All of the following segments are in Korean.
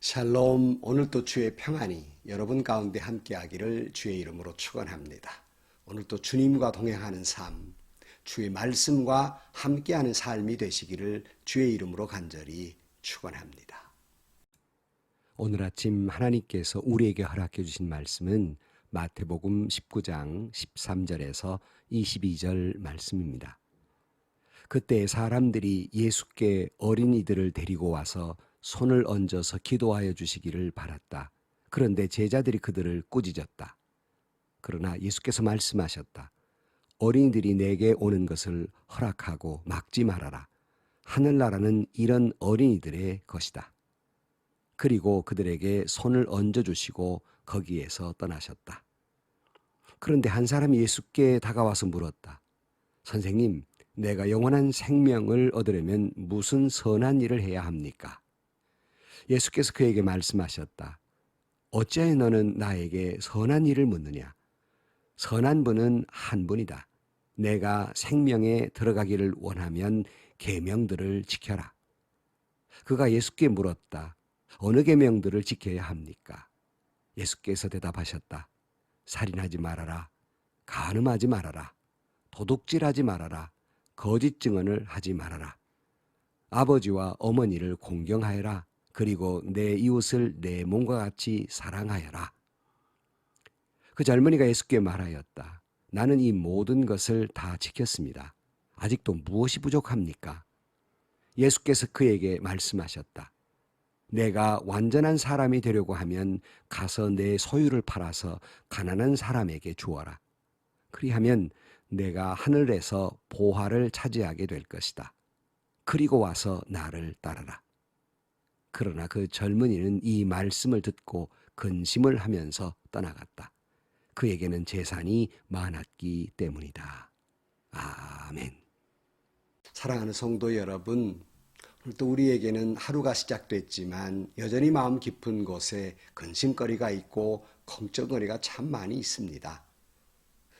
샬롬. 오늘도 주의 평안이 여러분 가운데 함께하기를 주의 이름으로 축원합니다. 오늘도 주님과 동행하는 삶, 주의 말씀과 함께하는 삶이 되시기를 주의 이름으로 간절히 축원합니다. 오늘 아침 하나님께서 우리에게 허락해 주신 말씀은 마태복음 19장 13절에서 22절 말씀입니다. 그때 사람들이 예수께 어린이들을 데리고 와서 손을 얹어서 기도하여 주시기를 바랐다. 그런데 제자들이 그들을 꾸짖었다. 그러나 예수께서 말씀하셨다. 어린이들이 내게 오는 것을 허락하고 막지 말아라. 하늘나라는 이런 어린이들의 것이다. 그리고 그들에게 손을 얹어주시고 거기에서 떠나셨다. 그런데 한 사람이 예수께 다가와서 물었다. 선생님, 내가 영원한 생명을 얻으려면 무슨 선한 일을 해야 합니까? 예수께서 그에게 말씀하셨다. 어찌하여 너는 나에게 선한 일을 묻느냐? 선한 분은 한 분이다. 내가 생명에 들어가기를 원하면 계명들을 지켜라. 그가 예수께 물었다. 어느 계명들을 지켜야 합니까? 예수께서 대답하셨다. 살인하지 말아라. 간음하지 말아라. 도둑질하지 말아라. 거짓 증언을 하지 말아라. 아버지와 어머니를 공경하여라. 그리고 내 이웃을 내 몸과 같이 사랑하여라. 그 젊은이가 예수께 말하였다. 나는 이 모든 것을 다 지켰습니다. 아직도 무엇이 부족합니까? 예수께서 그에게 말씀하셨다. 내가 완전한 사람이 되려고 하면 가서 내 소유를 팔아서 가난한 사람에게 주어라. 그리하면 내가 하늘에서 보화를 차지하게 될 것이다. 그리고 와서 나를 따르라. 그러나 그 젊은이는 이 말씀을 듣고 근심을 하면서 떠나갔다. 그에게는 재산이 많았기 때문이다. 아멘. 사랑하는 성도 여러분, 오늘도 우리에게는 하루가 시작됐지만 여전히 마음 깊은 곳에 근심거리가 있고 걱정거리가 참 많이 있습니다.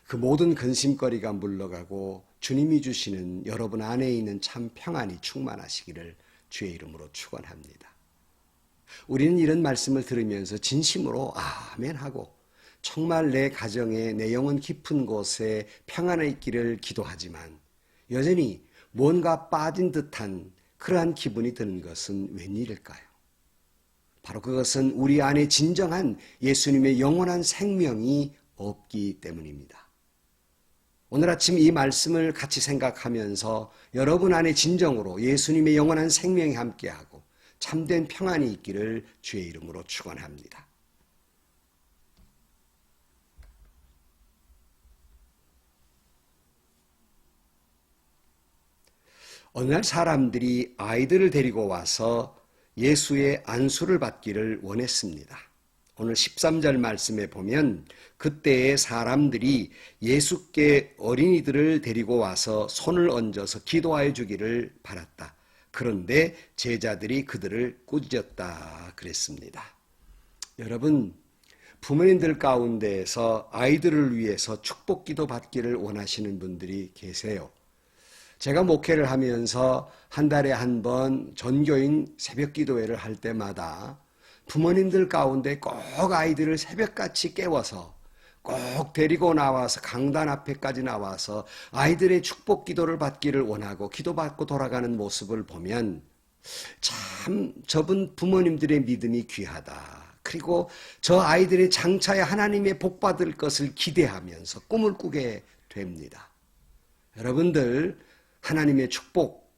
그 모든 근심거리가 물러가고 주님이 주시는 여러분 안에 있는 참 평안이 충만하시기를 주의 이름으로 축원합니다. 우리는 이런 말씀을 들으면서 진심으로 아멘하고 정말 내 가정에 내 영혼 깊은 곳에 평안이 있기를 기도하지만 여전히 뭔가 빠진 듯한 그러한 기분이 드는 것은 웬일일까요? 바로 그것은 우리 안에 진정한 예수님의 영원한 생명이 없기 때문입니다. 오늘 아침 이 말씀을 같이 생각하면서 여러분 안에 진정으로 예수님의 영원한 생명이 함께하고 참된 평안이 있기를 주의 이름으로 축원합니다. 어느 날 사람들이 아이들을 데리고 와서 예수의 안수를 받기를 원했습니다. 오늘 13절 말씀에 보면 그때의 사람들이 예수께 어린이들을 데리고 와서 손을 얹어서 기도하여 주기를 바랐다. 그런데 제자들이 그들을 꾸짖었다 그랬습니다. 여러분, 부모님들 가운데에서 아이들을 위해서 축복기도 받기를 원하시는 분들이 계세요. 제가 목회를 하면서 한 달에 한 번 전교인 새벽기도회를 할 때마다 부모님들 가운데 꼭 아이들을 새벽같이 깨워서 꼭 데리고 나와서 강단 앞에까지 나와서 아이들의 축복 기도를 받기를 원하고 기도받고 돌아가는 모습을 보면 참 저분 부모님들의 믿음이 귀하다. 그리고 저 아이들의 장차에 하나님의 복 받을 것을 기대하면서 꿈을 꾸게 됩니다. 여러분들 하나님의 축복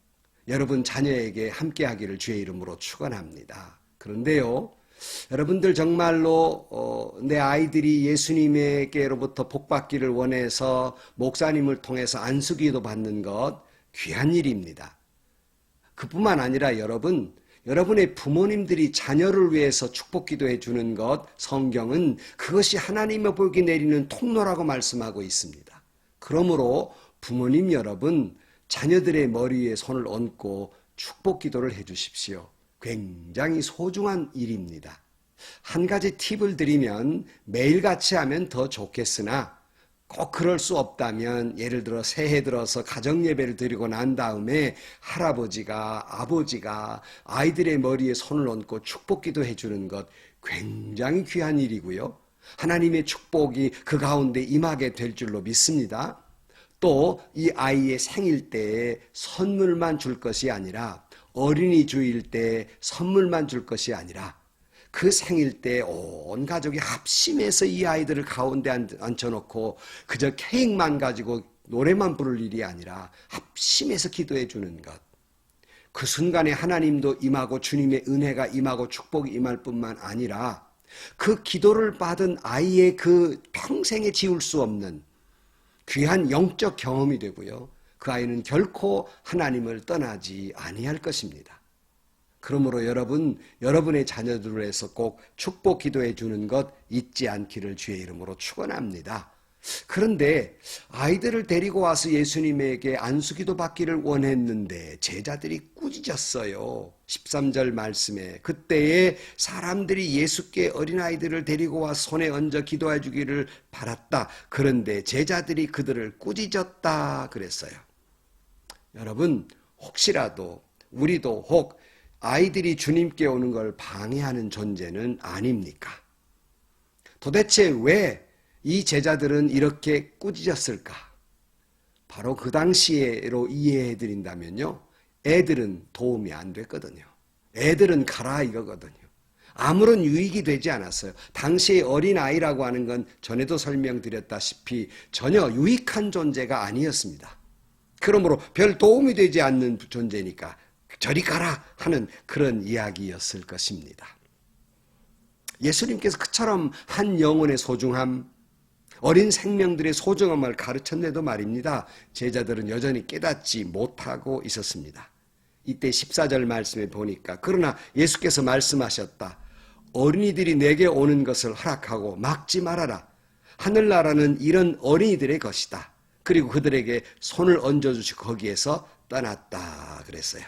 여러분 자녀에게 함께하기를 주의 이름으로 축원합니다. 그런데요, 여러분들 정말로 내 아이들이 예수님에게로부터 복받기를 원해서 목사님을 통해서 안수기도 받는 것 귀한 일입니다. 그뿐만 아니라 여러분의 부모님들이 자녀를 위해서 축복기도해 주는 것 성경은 그것이 하나님의 복이 내리는 통로라고 말씀하고 있습니다. 그러므로 부모님 여러분 자녀들의 머리 위에 손을 얹고 축복기도를 해 주십시오. 굉장히 소중한 일입니다. 한 가지 팁을 드리면 매일같이 하면 더 좋겠으나 꼭 그럴 수 없다면 예를 들어 새해 들어서 가정예배를 드리고 난 다음에 할아버지가 아버지가 아이들의 머리에 손을 얹고 축복기도 해주는 것 굉장히 귀한 일이고요. 하나님의 축복이 그 가운데 임하게 될 줄로 믿습니다. 또 이 아이의 생일 때에 선물만 줄 것이 아니라 어린이 주일 때 선물만 줄 것이 아니라 그 생일 때 온 가족이 합심해서 이 아이들을 가운데 앉혀놓고 그저 케이크만 가지고 노래만 부를 일이 아니라 합심해서 기도해 주는 것. 그 순간에 하나님도 임하고 주님의 은혜가 임하고 축복이 임할 뿐만 아니라 그 기도를 받은 아이의 그 평생에 지울 수 없는 귀한 영적 경험이 되고요. 그 아이는 결코 하나님을 떠나지 아니할 것입니다. 그러므로 여러분, 여러분의 자녀들을 위해서 꼭 축복 기도해 주는 것 잊지 않기를 주의 이름으로 축원합니다. 그런데 아이들을 데리고 와서 예수님에게 안수기도 받기를 원했는데 제자들이 꾸짖었어요. 13절 말씀에 그때에 사람들이 예수께 어린아이들을 데리고 와 손에 얹어 기도해 주기를 바랐다. 그런데 제자들이 그들을 꾸짖었다 그랬어요. 여러분, 혹시라도 우리도 혹 아이들이 주님께 오는 걸 방해하는 존재는 아닙니까? 도대체 왜 이 제자들은 이렇게 꾸짖었을까? 바로 그 당시로 이해해 드린다면요. 애들은 도움이 안 됐거든요. 애들은 가라 이거거든요. 아무런 유익이 되지 않았어요. 당시의 어린아이라고 하는 건 전에도 설명드렸다시피 전혀 유익한 존재가 아니었습니다. 그러므로 별 도움이 되지 않는 존재니까 저리 가라 하는 그런 이야기였을 것입니다. 예수님께서 그처럼 한 영혼의 소중함, 어린 생명들의 소중함을 가르쳤는데도 말입니다. 제자들은 여전히 깨닫지 못하고 있었습니다. 이때 14절 말씀에 보니까 그러나 예수께서 말씀하셨다. 어린이들이 내게 오는 것을 허락하고 막지 말아라. 하늘나라는 이런 어린이들의 것이다. 그리고 그들에게 손을 얹어주시고 거기에서 떠났다 그랬어요.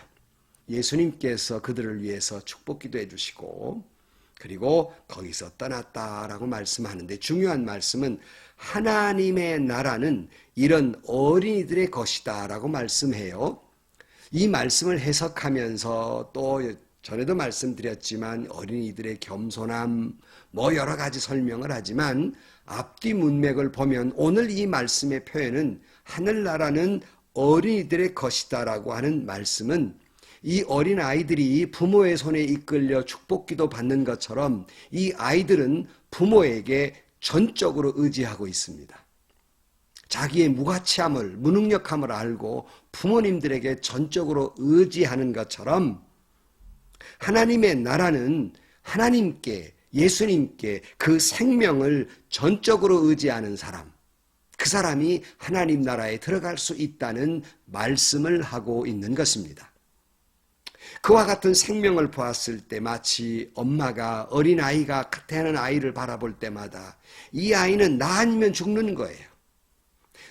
예수님께서 그들을 위해서 축복기도 해주시고 그리고 거기서 떠났다라고 말씀하는데 중요한 말씀은 하나님의 나라는 이런 어린이들의 것이다 라고 말씀해요. 이 말씀을 해석하면서 또 전에도 말씀드렸지만 어린이들의 겸손함 뭐 여러 가지 설명을 하지만 앞뒤 문맥을 보면 오늘 이 말씀의 표현은 하늘나라는 어린이들의 것이다 라고 하는 말씀은 이 어린 아이들이 부모의 손에 이끌려 축복기도 받는 것처럼 이 아이들은 부모에게 전적으로 의지하고 있습니다. 자기의 무가치함을 무능력함을 알고 부모님들에게 전적으로 의지하는 것처럼 하나님의 나라는 하나님께 예수님께 그 생명을 전적으로 의지하는 사람, 그 사람이 하나님 나라에 들어갈 수 있다는 말씀을 하고 있는 것입니다. 그와 같은 생명을 보았을 때 마치 엄마가 어린아이가 태어난 아이를 바라볼 때마다 이 아이는 나 아니면 죽는 거예요.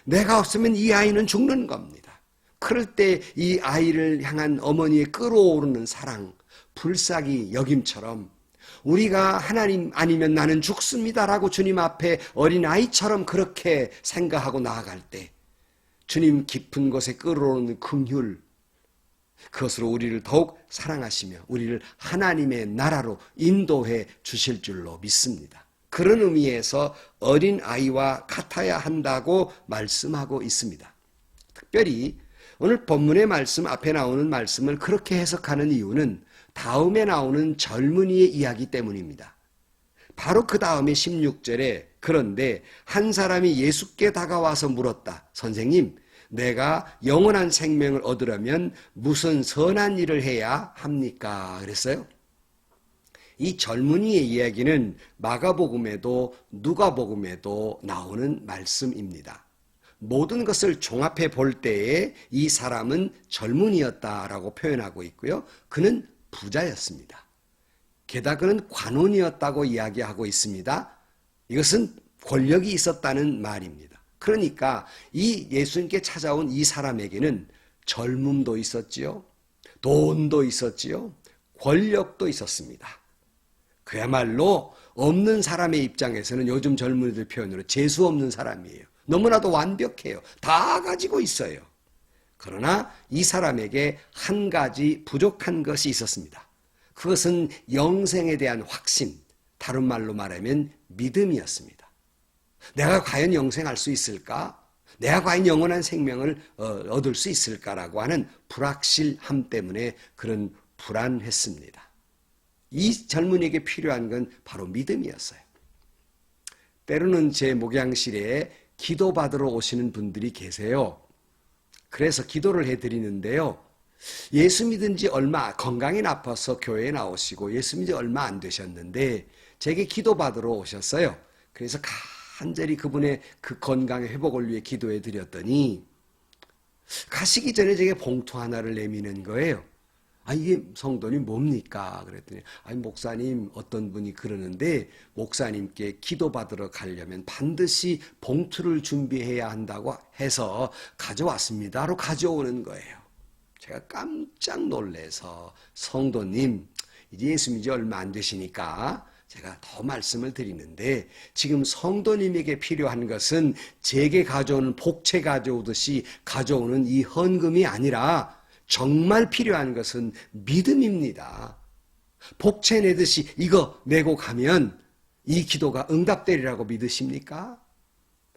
내가 없으면 이 아이는 죽는 겁니다. 그럴 때 이 아이를 향한 어머니의 끓어오르는 사랑, 불쌍히 여김처럼 우리가 하나님 아니면 나는 죽습니다라고 주님 앞에 어린아이처럼 그렇게 생각하고 나아갈 때 주님 깊은 곳에 끓어오르는 긍휼, 그것으로 우리를 더욱 사랑하시며 우리를 하나님의 나라로 인도해 주실 줄로 믿습니다. 그런 의미에서 어린아이와 같아야 한다고 말씀하고 있습니다. 특별히 오늘 본문의 말씀 앞에 나오는 말씀을 그렇게 해석하는 이유는 다음에 나오는 젊은이의 이야기 때문입니다. 바로 그 다음에 16절에 그런데 한 사람이 예수께 다가와서 물었다. 선생님, 내가 영원한 생명을 얻으려면 무슨 선한 일을 해야 합니까? 그랬어요. 이 젊은이의 이야기는 마가복음에도 누가복음에도 나오는 말씀입니다. 모든 것을 종합해 볼 때에 이 사람은 젊은이였다라고 표현하고 있고요. 그는 부자였습니다. 게다가 그는 관원이었다고 이야기하고 있습니다. 이것은 권력이 있었다는 말입니다. 그러니까 이 예수님께 찾아온 이 사람에게는 젊음도 있었지요. 돈도 있었지요. 권력도 있었습니다. 그야말로 없는 사람의 입장에서는 요즘 젊은이들 표현으로 재수 없는 사람이에요. 너무나도 완벽해요. 다 가지고 있어요. 그러나 이 사람에게 한 가지 부족한 것이 있었습니다. 그것은 영생에 대한 확신, 다른 말로 말하면 믿음이었습니다. 내가 과연 영생할 수 있을까? 내가 과연 영원한 생명을 얻을 수 있을까라고 하는 불확실함 때문에 그런 불안했습니다. 이 젊은이에게 필요한 건 바로 믿음이었어요. 때로는 제 목양실에 기도받으러 오시는 분들이 계세요. 그래서 기도를 해드리는데요. 예수 믿은 지 건강이 나빠서 교회에 나오시고 예수 믿은 지 얼마 안 되셨는데 제게 기도받으러 오셨어요. 그래서 간절히 그분의 그 건강의 회복을 위해 기도해 드렸더니 가시기 전에 제게 봉투 하나를 내미는 거예요. 이게 성도님 뭡니까? 그랬더니 목사님, 어떤 분이 그러는데 목사님께 기도받으러 가려면 반드시 봉투를 준비해야 한다고 해서 가져왔습니다로 가져오는 거예요. 제가 깜짝 놀라서 성도님, 이제 예수 믿은 지 얼마 안 되시니까 제가 더 말씀을 드리는데 지금 성도님에게 필요한 것은 제게 가져오는 복채 가져오듯이 가져오는 이 헌금이 아니라 정말 필요한 것은 믿음입니다. 복채 내듯이 이거 내고 가면 이 기도가 응답되리라고 믿으십니까?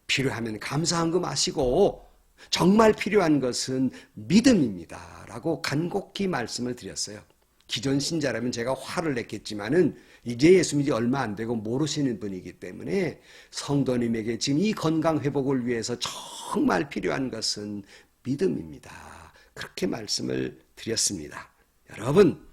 필요하면 감사한금 하시고 정말 필요한 것은 믿음입니다. 라고 간곡히 말씀을 드렸어요. 기존 신자라면 제가 화를 냈겠지만은 이제 예수 믿지 얼마 안 되고 모르시는 분이기 때문에 성도님에게 지금 이 건강 회복을 위해서 정말 필요한 것은 믿음입니다. 그렇게 말씀을 드렸습니다. 여러분,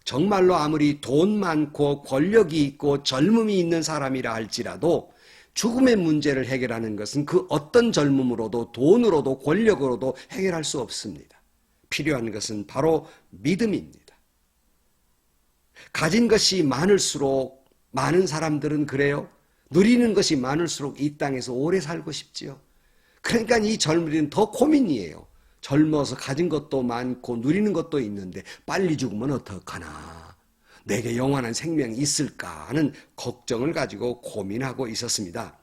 정말로 아무리 돈 많고 권력이 있고 젊음이 있는 사람이라 할지라도 죽음의 문제를 해결하는 것은 그 어떤 젊음으로도 돈으로도 권력으로도 해결할 수 없습니다. 필요한 것은 바로 믿음입니다. 가진 것이 많을수록 많은 사람들은 그래요. 누리는 것이 많을수록 이 땅에서 오래 살고 싶지요. 그러니까 이 젊은이는 더 고민이에요. 젊어서 가진 것도 많고 누리는 것도 있는데 빨리 죽으면 어떡하나. 내게 영원한 생명이 있을까 하는 걱정을 가지고 고민하고 있었습니다.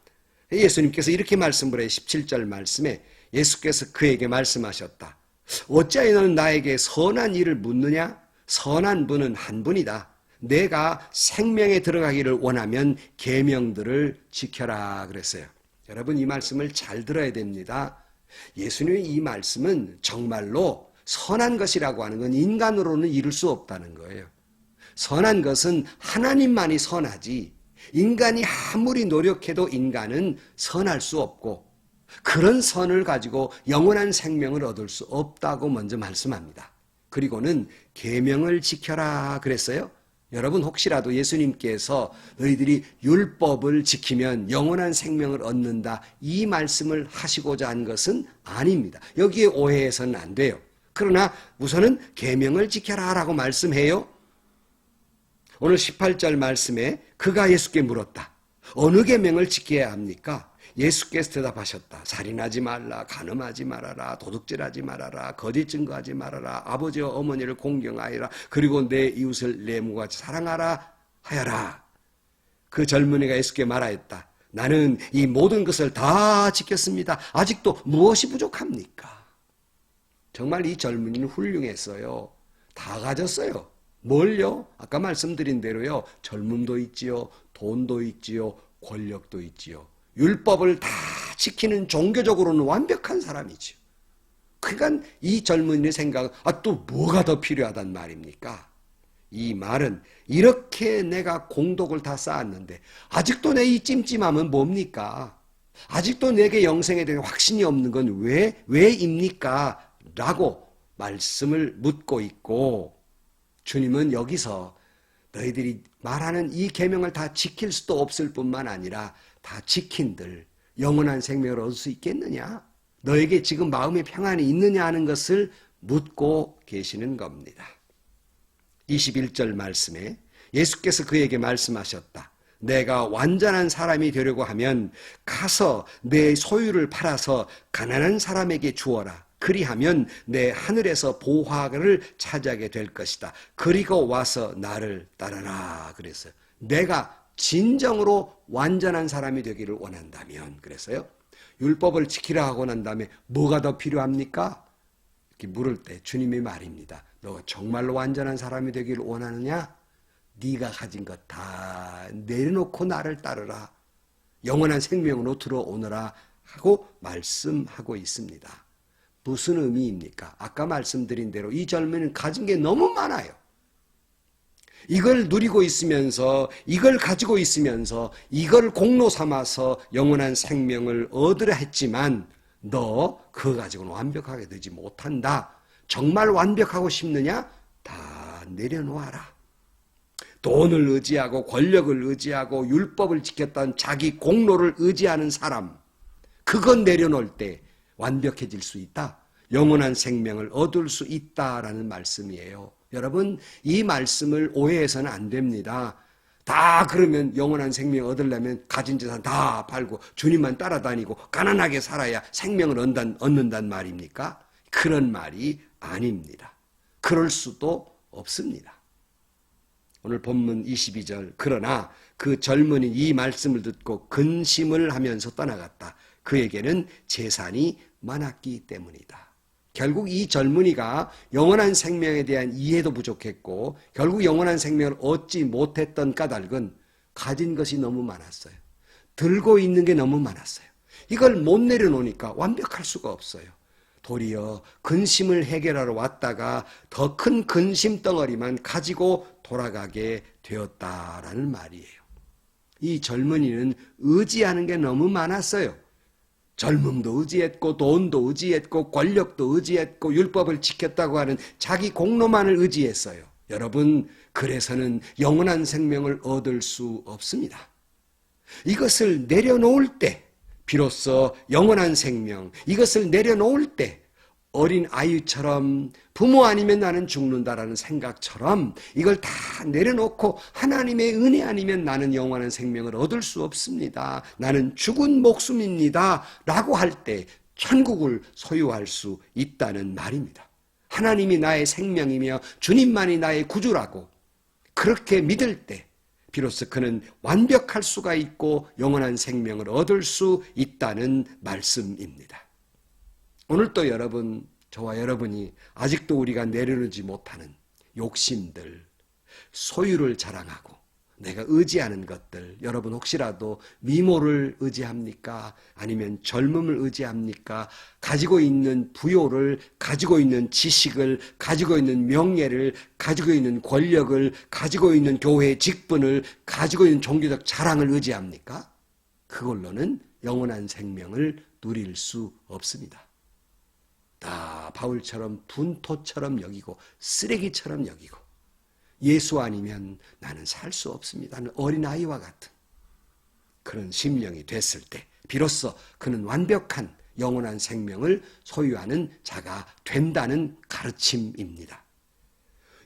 예수님께서 이렇게 말씀을 해요. 17절 말씀에 예수께서 그에게 말씀하셨다. 어찌하여 너는 나에게 선한 일을 묻느냐? 선한 분은 한 분이다. 내가 생명에 들어가기를 원하면 계명들을 지켜라 그랬어요. 여러분, 이 말씀을 잘 들어야 됩니다. 예수님의 이 말씀은 정말로 선한 것이라고 하는 건 인간으로는 이룰 수 없다는 거예요. 선한 것은 하나님만이 선하지 인간이 아무리 노력해도 인간은 선할 수 없고 그런 선을 가지고 영원한 생명을 얻을 수 없다고 먼저 말씀합니다. 그리고는 계명을 지켜라 그랬어요. 여러분, 혹시라도 예수님께서 너희들이 율법을 지키면 영원한 생명을 얻는다 이 말씀을 하시고자 한 것은 아닙니다. 여기에 오해해서는 안 돼요. 그러나 우선은 계명을 지켜라 라고 말씀해요. 오늘 18절 말씀에 그가 예수께 물었다. 어느 계명을 지켜야 합니까? 예수께서 대답하셨다. 살인하지 말라, 간음하지 말아라, 도둑질하지 말아라, 거짓 증거하지 말아라, 아버지와 어머니를 공경하여라, 그리고 내 이웃을 내 몸과 같이 사랑하라 하여라. 그 젊은이가 예수께 말하였다. 나는 이 모든 것을 다 지켰습니다. 아직도 무엇이 부족합니까? 정말 이 젊은이는 훌륭했어요. 다 가졌어요. 뭘요? 아까 말씀드린 대로요. 젊음도 있지요, 돈도 있지요, 권력도 있지요. 율법을 다 지키는 종교적으로는 완벽한 사람이죠. 그러니까 이 젊은이의 생각은 또 뭐가 더 필요하단 말입니까? 이 말은 이렇게 내가 공덕을 다 쌓았는데 아직도 내 이 찜찜함은 뭡니까? 아직도 내게 영생에 대한 확신이 없는 건 왜입니까? 라고 말씀을 묻고 있고 주님은 여기서 너희들이 말하는 이 계명을 다 지킬 수도 없을 뿐만 아니라 다 지킨들 영원한 생명을 얻을 수 있겠느냐? 너에게 지금 마음의 평안이 있느냐 하는 것을 묻고 계시는 겁니다. 21절 말씀에 예수께서 그에게 말씀하셨다. 내가 완전한 사람이 되려고 하면 가서 내 소유를 팔아서 가난한 사람에게 주어라. 그리하면 내 하늘에서 보화를 차지하게 될 것이다. 그리고 와서 나를 따르라 그랬어요. 내가 진정으로 완전한 사람이 되기를 원한다면 그래서요. 율법을 지키라 하고 난 다음에 뭐가 더 필요합니까? 이렇게 물을 때 주님의 말입니다. 너 정말로 완전한 사람이 되기를 원하느냐? 네가 가진 것 다 내려놓고 나를 따르라. 영원한 생명으로 들어오너라 하고 말씀하고 있습니다. 무슨 의미입니까? 아까 말씀드린 대로 이 젊은이는 가진 게 너무 많아요. 이걸 누리고 있으면서, 이걸 가지고 있으면서, 이걸 공로 삼아서 영원한 생명을 얻으려 했지만 너 그거 가지고는 완벽하게 되지 못한다. 정말 완벽하고 싶느냐? 다 내려놓아라. 돈을 의지하고 권력을 의지하고 율법을 지켰던 자기 공로를 의지하는 사람, 그건 내려놓을 때 완벽해질 수 있다. 영원한 생명을 얻을 수 있다라는 말씀이에요. 여러분, 이 말씀을 오해해서는 안 됩니다. 다 그러면 영원한 생명 얻으려면 가진 재산 다 팔고 주님만 따라다니고 가난하게 살아야 생명을 얻는단 말입니까? 그런 말이 아닙니다. 그럴 수도 없습니다. 오늘 본문 22절, 그러나 그 젊은이 이 말씀을 듣고 근심을 하면서 떠나갔다. 그에게는 재산이 많았기 때문이다. 결국 이 젊은이가 영원한 생명에 대한 이해도 부족했고 결국 영원한 생명을 얻지 못했던 까닭은 가진 것이 너무 많았어요. 들고 있는 게 너무 많았어요. 이걸 못 내려놓으니까 완벽할 수가 없어요. 도리어 근심을 해결하러 왔다가 더 큰 근심 덩어리만 가지고 돌아가게 되었다라는 말이에요. 이 젊은이는 의지하는 게 너무 많았어요. 젊음도 의지했고 돈도 의지했고 권력도 의지했고 율법을 지켰다고 하는 자기 공로만을 의지했어요. 여러분, 그래서는 영원한 생명을 얻을 수 없습니다. 이것을 내려놓을 때 비로소 영원한 생명, 이것을 내려놓을 때 어린 아이처럼 부모 아니면 나는 죽는다라는 생각처럼 이걸 다 내려놓고 하나님의 은혜 아니면 나는 영원한 생명을 얻을 수 없습니다. 나는 죽은 목숨입니다. 라고 할 때 천국을 소유할 수 있다는 말입니다. 하나님이 나의 생명이며 주님만이 나의 구주라고 그렇게 믿을 때 비로소 그는 완벽할 수가 있고 영원한 생명을 얻을 수 있다는 말씀입니다. 오늘 또 여러분, 저와 여러분이 아직도 우리가 내려놓지 못하는 욕심들, 소유를 자랑하고 내가 의지하는 것들, 여러분 혹시라도 미모를 의지합니까? 아니면 젊음을 의지합니까? 가지고 있는 부요를, 가지고 있는 지식을, 가지고 있는 명예를, 가지고 있는 권력을, 가지고 있는 교회 직분을, 가지고 있는 종교적 자랑을 의지합니까? 그걸로는 영원한 생명을 누릴 수 없습니다. 다 바울처럼 분토처럼 여기고 쓰레기처럼 여기고 예수 아니면 나는 살 수 없습니다 하는 어린아이와 같은 그런 심령이 됐을 때 비로소 그는 완벽한 영원한 생명을 소유하는 자가 된다는 가르침입니다.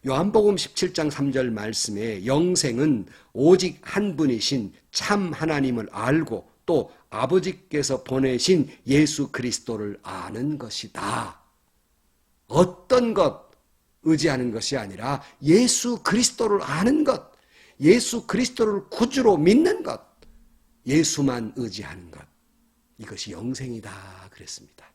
요한복음 17장 3절 말씀에 영생은 오직 한 분이신 참 하나님을 알고 또 아버지께서 보내신 예수 그리스도를 아는 것이다. 어떤 것 의지하는 것이 아니라 예수 그리스도를 아는 것, 예수 그리스도를 구주로 믿는 것, 예수만 의지하는 것, 이것이 영생이다 그랬습니다.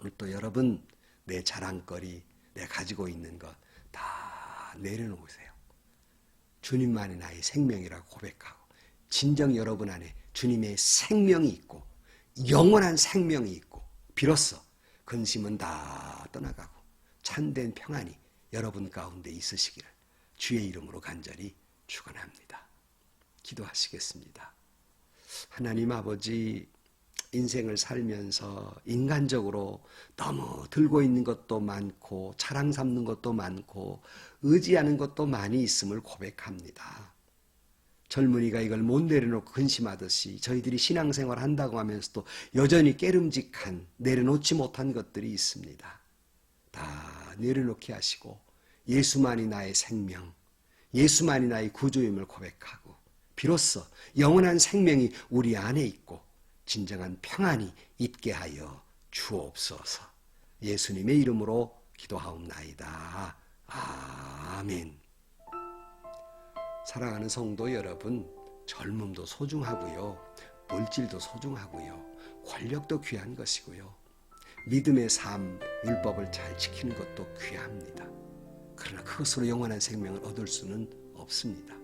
오늘 또 여러분, 내 자랑거리, 내 가지고 있는 것 다 내려놓으세요. 주님만이 나의 생명이라고 고백하고 진정 여러분 안에 주님의 생명이 있고 영원한 생명이 있고 비로소 근심은 다 떠나가고 참된 평안이 여러분 가운데 있으시기를 주의 이름으로 간절히 축원합니다. 기도하시겠습니다. 하나님 아버지, 인생을 살면서 인간적으로 너무 들고 있는 것도 많고 자랑 삼는 것도 많고 의지하는 것도 많이 있음을 고백합니다. 젊은이가 이걸 못 내려놓고 근심하듯이 저희들이 신앙생활 한다고 하면서도 여전히 깨름직한 내려놓지 못한 것들이 있습니다. 다 내려놓게 하시고 예수만이 나의 생명, 예수만이 나의 구주임을 고백하고 비로소 영원한 생명이 우리 안에 있고 진정한 평안이 있게 하여 주옵소서. 예수님의 이름으로 기도하옵나이다. 아멘. 사랑하는 성도 여러분, 젊음도 소중하고요. 물질도 소중하고요. 권력도 귀한 것이고요. 믿음의 삶, 율법을 잘 지키는 것도 귀합니다. 그러나 그것으로 영원한 생명을 얻을 수는 없습니다.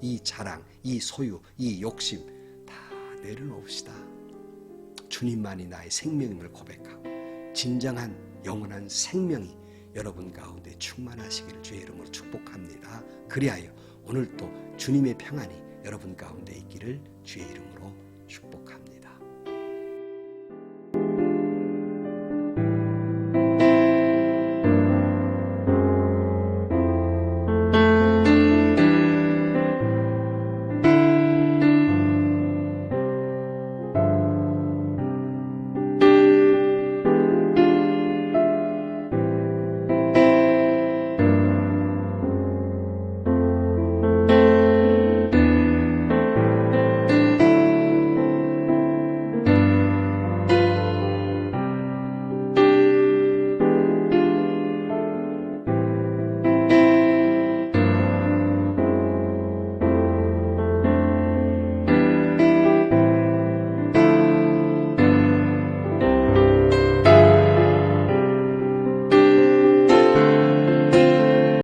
이 자랑, 이 소유, 이 욕심 다 내려놓읍시다. 주님만이 나의 생명임을 고백하고 진정한 영원한 생명이 여러분 가운데 충만하시기를 주의 이름으로 축복합니다. 그리하여 오늘도 주님의 평안이 여러분 가운데 있기를 주의 이름으로